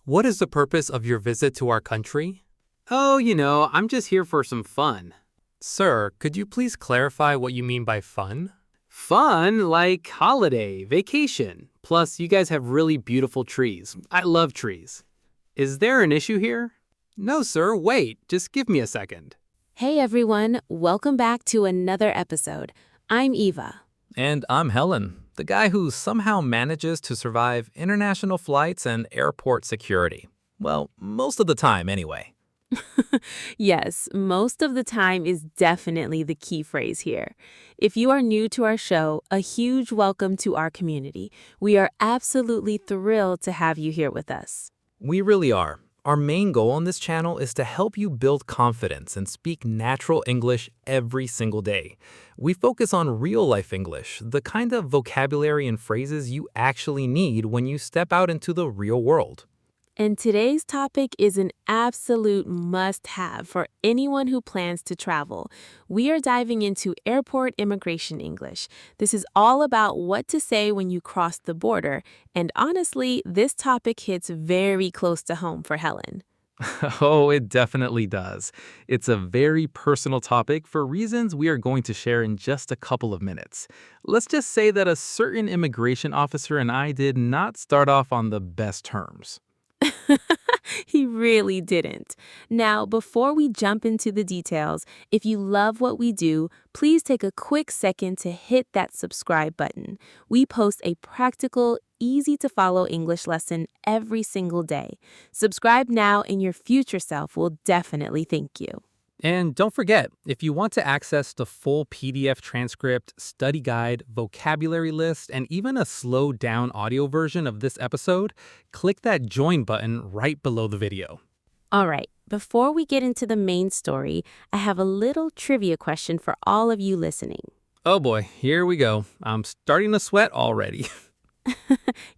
What is the purpose of your visit to our country? Oh, I'm just here for some fun. Sir, could you please clarify what you mean by fun? Fun like holiday, vacation. Plus, you guys have really beautiful trees. I love trees. Is there an issue here? No, sir, wait. Just give me a second. Hey everyone, welcome back to another episode. I'm Eva. And I'm Helen, the guy who somehow manages to survive international flights and airport security. Well, most of the time anyway. Yes, most of the time is definitely the key phrase here. If you are new to our show, a huge welcome to our community. We are absolutely thrilled to have you here with us. We really are. Our main goal on this channel is to help you build confidence and speak natural English every single day. We focus on real-life English, the kind of vocabulary and phrases you actually need when you step out into the real world. And today's topic is an absolute must-have for anyone who plans to travel. We are diving into airport immigration English. This is all about what to say when you cross the border, and honestly, this topic hits very close to home for Helen. Oh, it definitely does. It's a very personal topic for reasons we are going to share in just a couple of minutes. Let's just say that a certain immigration officer and I did not start off on the best terms. He really didn't. Now, before we jump into the details, if you love what we do, please take a quick second to hit that subscribe button. We post a practical, easy-to-follow English lesson every single day. Subscribe now and your future self will definitely thank you. And don't forget, if you want to access the full PDF transcript, study guide, vocabulary list, and even a slowed-down audio version of this episode, click that join button right below the video. All right, before we get into the main story, I have a little trivia question for all of you listening. Oh boy, here we go. I'm starting to sweat already.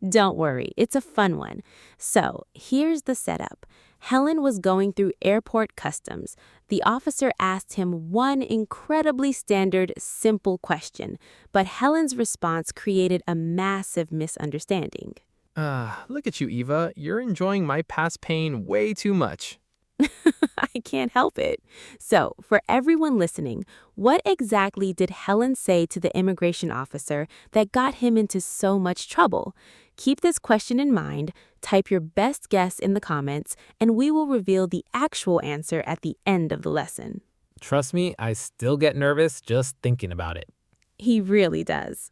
Don't worry, it's a fun one. So, here's the setup. Helen was going through airport customs. The officer asked him one incredibly standard, simple question, but Helen's response created a massive misunderstanding. Look at you, Eva. You're enjoying my past pain way too much. I can't help it. So, for everyone listening, what exactly did Helen say to the immigration officer that got him into so much trouble? Keep this question in mind, type your best guess in the comments, and we will reveal the actual answer at the end of the lesson. Trust me, I still get nervous just thinking about it. He really does.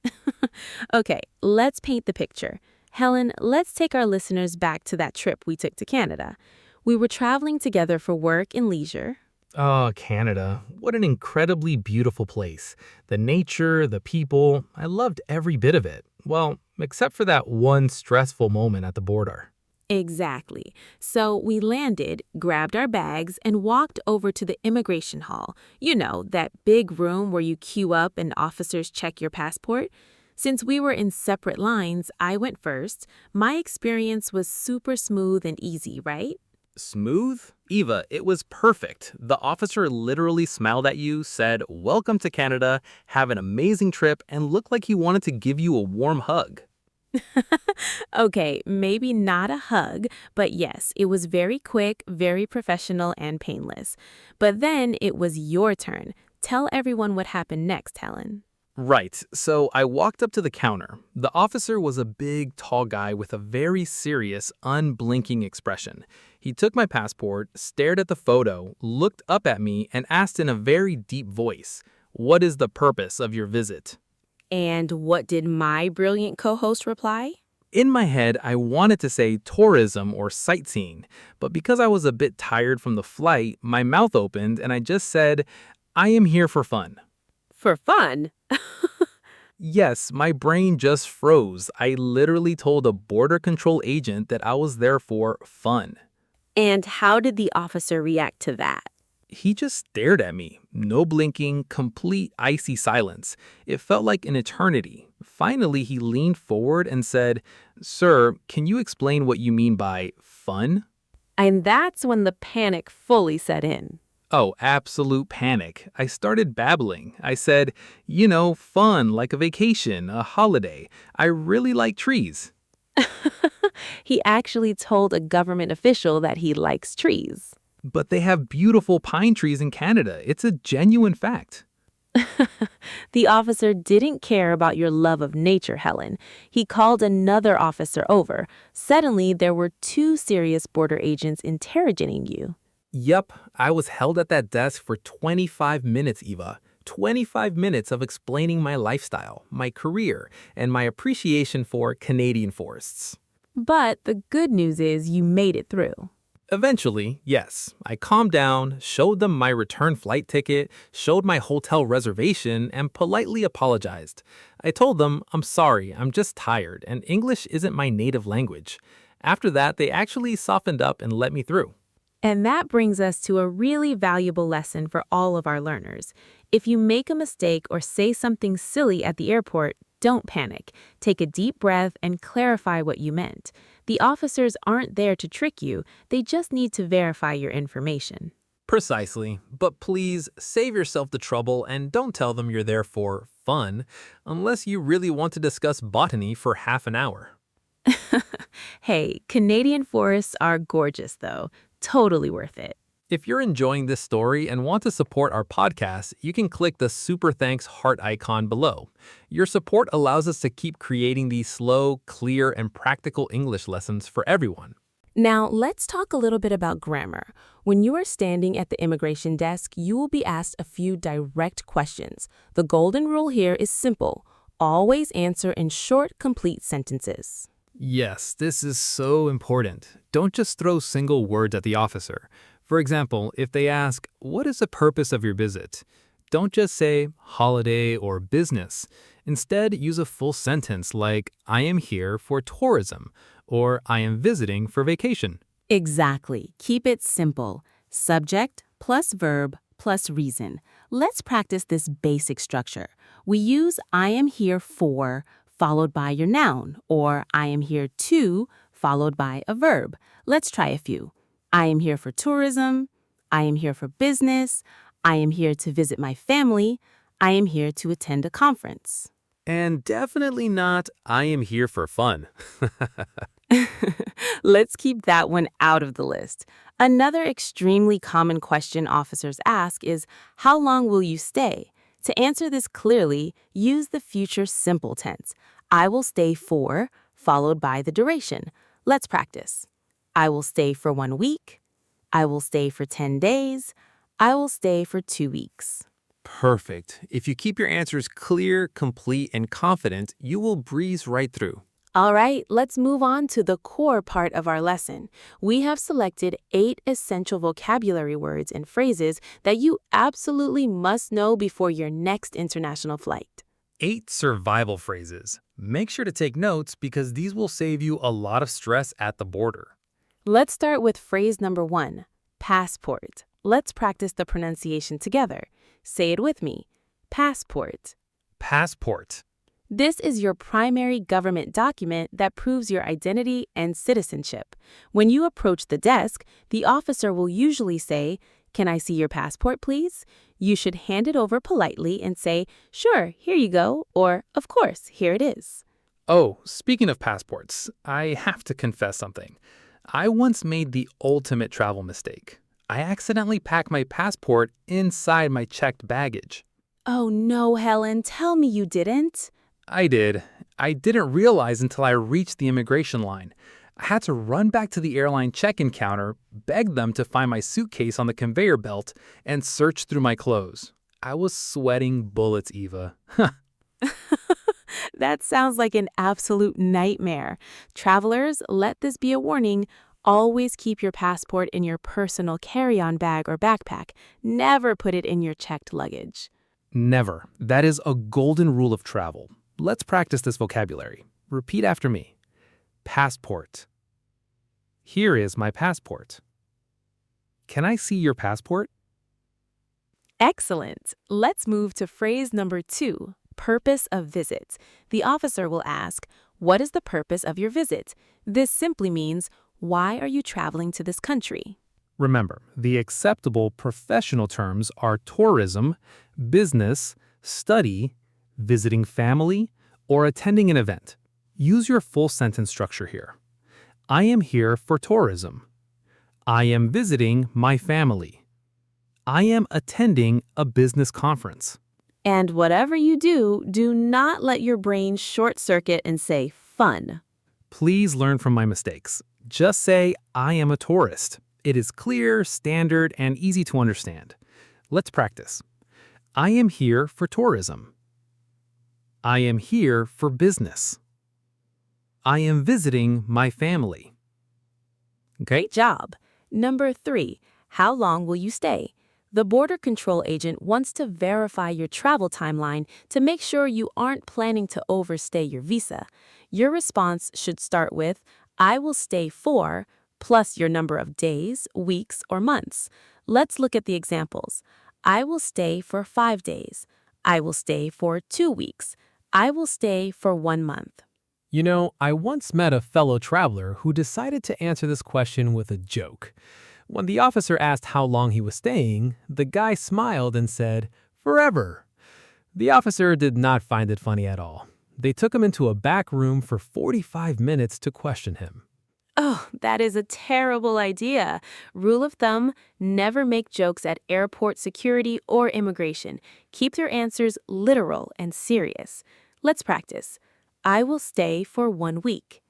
Okay, let's paint the picture. Helen, let's take our listeners back to that trip we took to Canada. We were traveling together for work and leisure. Oh, Canada. What an incredibly beautiful place. The nature, the people, I loved every bit of it. Well, except for that one stressful moment at the border. Exactly. So we landed, grabbed our bags, and walked over to the immigration hall. You know, that big room where you queue up and officers check your passport. Since we were in separate lines, I went first. My experience was super smooth and easy, right? Smooth? Eva, it was perfect. The officer literally smiled at you, said, "Welcome to Canada, have an amazing trip," and looked like he wanted to give you a warm hug. Okay, maybe not a hug, but yes, it was very quick, very professional, and painless. But then it was your turn. Tell everyone what happened next, Helen. Right, so I walked up to the counter. The officer was a big, tall guy with a very serious, unblinking expression. He took my passport, stared at the photo, looked up at me, and asked in a very deep voice, "What is the purpose of your visit?" And what did my brilliant co-host reply? In my head, I wanted to say tourism or sightseeing, but because I was a bit tired from the flight, my mouth opened and I just said, "I am here for fun." For fun? Yes, my brain just froze. I literally told a border control agent that I was there for fun. And how did the officer react to that? He just stared at me. No blinking, complete icy silence. It felt like an eternity. Finally, he leaned forward and said, "Sir, can you explain what you mean by fun?" And that's when the panic fully set in. Oh, absolute panic. I started babbling. I said, fun, like a vacation, a holiday. I really like trees. He actually told a government official that he likes trees. But they have beautiful pine trees in Canada. It's a genuine fact. The officer didn't care about your love of nature, Helen. He called another officer over. Suddenly, there were two serious border agents interrogating you. Yup, I was held at that desk for 25 minutes, Eva. 25 minutes of explaining my lifestyle, my career, and my appreciation for Canadian forests. But the good news is you made it through. Eventually, yes, I calmed down, showed them my return flight ticket, showed my hotel reservation, and politely apologized. I told them, I'm sorry, I'm just tired, and English isn't my native language. After that, they actually softened up and let me through. And that brings us to a really valuable lesson for all of our learners. If you make a mistake or say something silly at the airport, don't panic. Take a deep breath and clarify what you meant. The officers aren't there to trick you, they just need to verify your information. Precisely, but please save yourself the trouble and don't tell them you're there for fun, unless you really want to discuss botany for half an hour. Hey, Canadian forests are gorgeous though. Totally worth it. If you're enjoying this story and want to support our podcast, you can click the Super Thanks heart icon below. Your support allows us to keep creating these slow, clear, and practical English lessons for everyone. Now, let's talk a little bit about grammar. When you are standing at the immigration desk, you will be asked a few direct questions. The golden rule here is simple. Always answer in short, complete sentences. Yes, this is so important. Don't just throw single words at the officer. For example, if they ask, "What is the purpose of your visit?" Don't just say holiday or business. Instead, use a full sentence like, "I am here for tourism," or "I am visiting for vacation." Exactly. Keep it simple. Subject plus verb plus reason. Let's practice this basic structure. We use I am here for followed by your noun, or I am here to followed by a verb. Let's try a few. I am here for tourism. I am here for business. I am here to visit my family. I am here to attend a conference. And definitely not, "I am here for fun." Let's keep that one out of the list. Another extremely common question officers ask is, how long will you stay? To answer this clearly, use the future simple tense. I will stay for, followed by the duration. Let's practice. I will stay for 1 week. I will stay for 10 days. I will stay for 2 weeks. Perfect. If you keep your answers clear, complete, and confident, you will breeze right through. All right, let's move on to the core part of our lesson. We have selected 8 essential vocabulary words and phrases that you absolutely must know before your next international flight. 8 survival phrases. Make sure to take notes because these will save you a lot of stress at the border. Let's start with phrase number 1, passport. Let's practice the pronunciation together. Say it with me. Passport. Passport. This is your primary government document that proves your identity and citizenship. When you approach the desk, the officer will usually say, "Can I see your passport, please?" You should hand it over politely and say, "Sure, here you go," or "Of course, here it is." Oh, speaking of passports, I have to confess something. I once made the ultimate travel mistake. I accidentally packed my passport inside my checked baggage. Oh no, Helen, tell me you didn't. I did. I didn't realize until I reached the immigration line. I had to run back to the airline check-in counter, beg them to find my suitcase on the conveyor belt, and search through my clothes. I was sweating bullets, Eva. That sounds like an absolute nightmare. Travelers, let this be a warning. Always keep your passport in your personal carry-on bag or backpack. Never put it in your checked luggage. Never. That is a golden rule of travel. Let's practice this vocabulary. Repeat after me. Passport. Here is my passport. Can I see your passport? Excellent. Let's move to phrase number 2, purpose of visit. The officer will ask, "What is the purpose of your visit?" This simply means, why are you traveling to this country? Remember, the acceptable professional terms are tourism, business, study, visiting family, or attending an event. Use your full sentence structure here. I am here for tourism. I am visiting my family. I am attending a business conference. And whatever you do, do not let your brain short circuit and say fun. Please learn from my mistakes. Just say, I am a tourist. It is clear, standard, and easy to understand. Let's practice. I am here for tourism. I am here for business. I am visiting my family. Great job. Number 3, how long will you stay? The border control agent wants to verify your travel timeline to make sure you aren't planning to overstay your visa. Your response should start with, I will stay for, plus your number of days, weeks, or months. Let's look at the examples. I will stay for 5 days. I will stay for 2 weeks. I will stay for 1 month. You know, I once met a fellow traveler who decided to answer this question with a joke. When the officer asked how long he was staying, the guy smiled and said, forever. The officer did not find it funny at all. They took him into a back room for 45 minutes to question him. Oh, that is a terrible idea. Rule of thumb, never make jokes at airport security or immigration. Keep your answers literal and serious. Let's practice. I will stay for 1 week.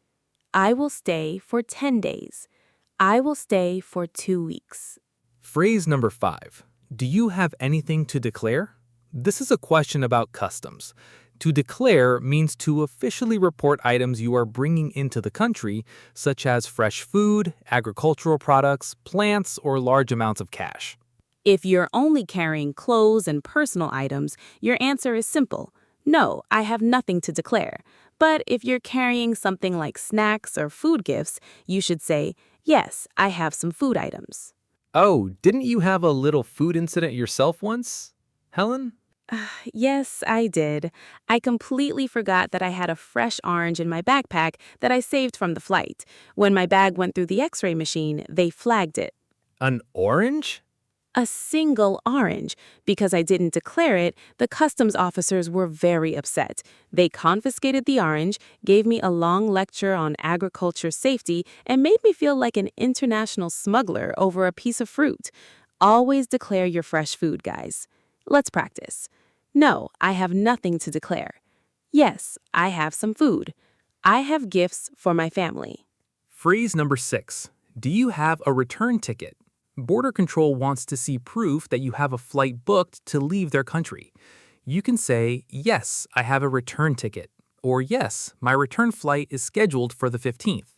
I will stay for 10 days. I will stay for 2 weeks. Phrase number 5. Do you have anything to declare? This is a question about customs. To declare means to officially report items you are bringing into the country, such as fresh food, agricultural products, plants, or large amounts of cash. If you're only carrying clothes and personal items, your answer is simple. No, I have nothing to declare. But if you're carrying something like snacks or food gifts, you should say, yes, I have some food items. Oh, didn't you have a little food incident yourself once, Helen? Yes, I did. I completely forgot that I had a fresh orange in my backpack that I saved from the flight. When my bag went through the X-ray machine, they flagged it. An orange? A single orange. Because I didn't declare it, the customs officers were very upset. They confiscated the orange, gave me a long lecture on agriculture safety, and made me feel like an international smuggler over a piece of fruit. Always declare your fresh food, guys. Let's practice. No, I have nothing to declare. Yes, I have some food. I have gifts for my family. Phrase number 6. Do you have a return ticket? Border Control wants to see proof that you have a flight booked to leave their country. You can say, yes, I have a return ticket, or yes, my return flight is scheduled for the 15th.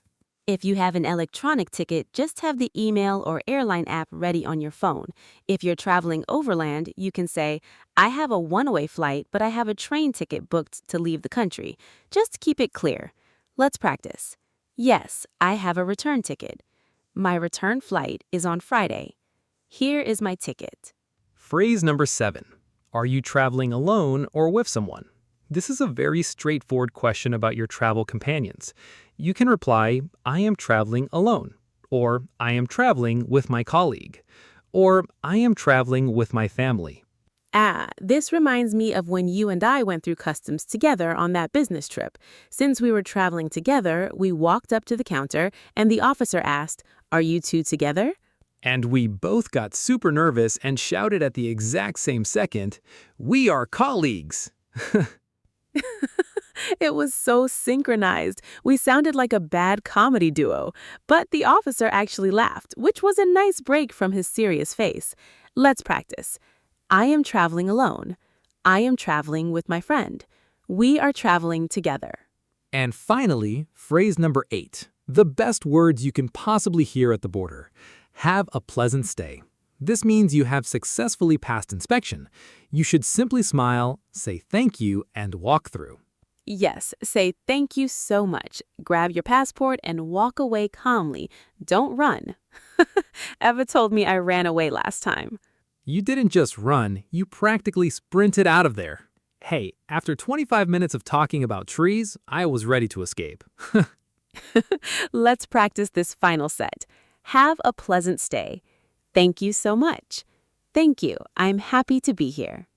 If you have an electronic ticket, just have the email or airline app ready on your phone. If you're traveling overland, you can say, I have a one-way flight, but I have a train ticket booked to leave the country. Just keep it clear. Let's practice. Yes, I have a return ticket. My return flight is on Friday. Here is my ticket. Phrase number 7. Are you traveling alone or with someone? This is a very straightforward question about your travel companions. You can reply, I am traveling alone, or I am traveling with my colleague, or I am traveling with my family. This reminds me of when you and I went through customs together on that business trip. Since we were traveling together, we walked up to the counter and the officer asked, are you two together? And we both got super nervous and shouted at the exact same second, we are colleagues. It was so synchronized. We sounded like a bad comedy duo. But the officer actually laughed, which was a nice break from his serious face. Let's practice. I am traveling alone. I am traveling with my friend. We are traveling together. And finally, phrase number 8. The best words you can possibly hear at the border. Have a pleasant stay. This means you have successfully passed inspection. You should simply smile, say thank you, and walk through. Yes, say thank you so much. Grab your passport and walk away calmly. Don't run. Eva told me I ran away last time. You didn't just run, you practically sprinted out of there. Hey, after 25 minutes of talking about trees, I was ready to escape. Let's practice this final set. Have a pleasant stay. Thank you so much. Thank you. I'm happy to be here.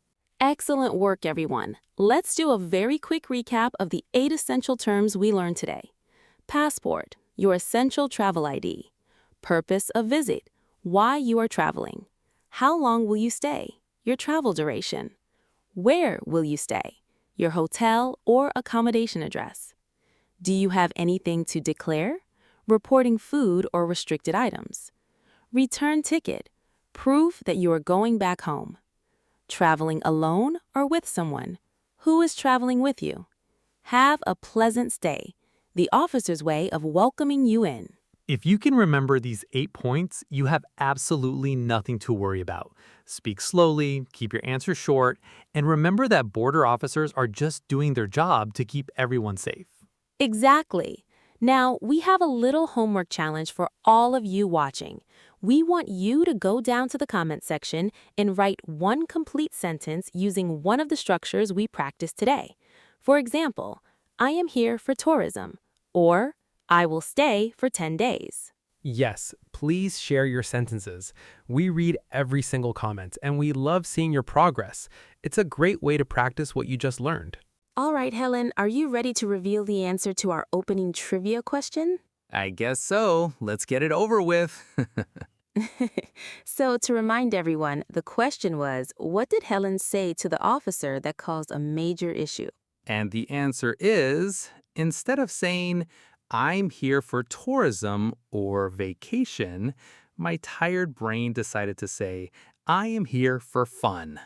Excellent work, everyone. Let's do a very quick recap of the 8 essential terms we learned today. Passport, your essential travel ID. Purpose of visit, why you are traveling. How long will you stay, your travel duration. Where will you stay, your hotel or accommodation address. Do you have anything to declare? Reporting food or restricted items. Return ticket, proof that you are going back home. Traveling alone or with someone? Who is traveling with you? Have a pleasant stay, the officer's way of welcoming you in. If you can remember these 8 points, you have absolutely nothing to worry about. Speak slowly, keep your answers short, and remember that border officers are just doing their job to keep everyone safe. Exactly. Now, we have a little homework challenge for all of you watching. We want you to go down to the comment section and write one complete sentence using one of the structures we practiced today. For example, I am here for tourism, or I will stay for 10 days. Yes, please share your sentences. We read every single comment, and we love seeing your progress. It's a great way to practice what you just learned. All right, Helen, are you ready to reveal the answer to our opening trivia question? I guess so. Let's get it over with. So, to remind everyone, the question was, what did Helen say to the officer that caused a major issue? And the answer is, instead of saying, I'm here for tourism or vacation, my tired brain decided to say, I am here for fun.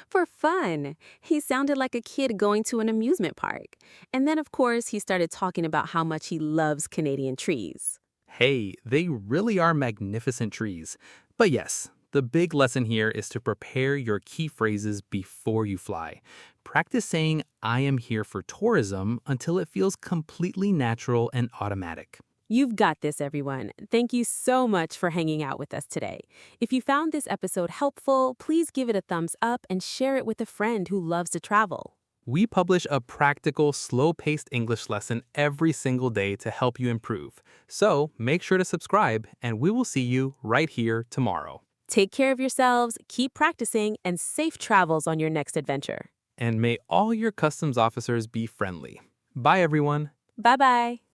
For fun. He sounded like a kid going to an amusement park. And then, of course, he started talking about how much he loves Canadian trees. Hey, they really are magnificent trees. But yes, the big lesson here is to prepare your key phrases before you fly. Practice saying, I am here for tourism until it feels completely natural and automatic. You've got this, everyone. Thank you so much for hanging out with us today. If you found this episode helpful, please give it a thumbs up and share it with a friend who loves to travel. We publish a practical, slow-paced English lesson every single day to help you improve. So make sure to subscribe, and we will see you right here tomorrow. Take care of yourselves, keep practicing, and safe travels on your next adventure. And may all your customs officers be friendly. Bye, everyone. Bye-bye.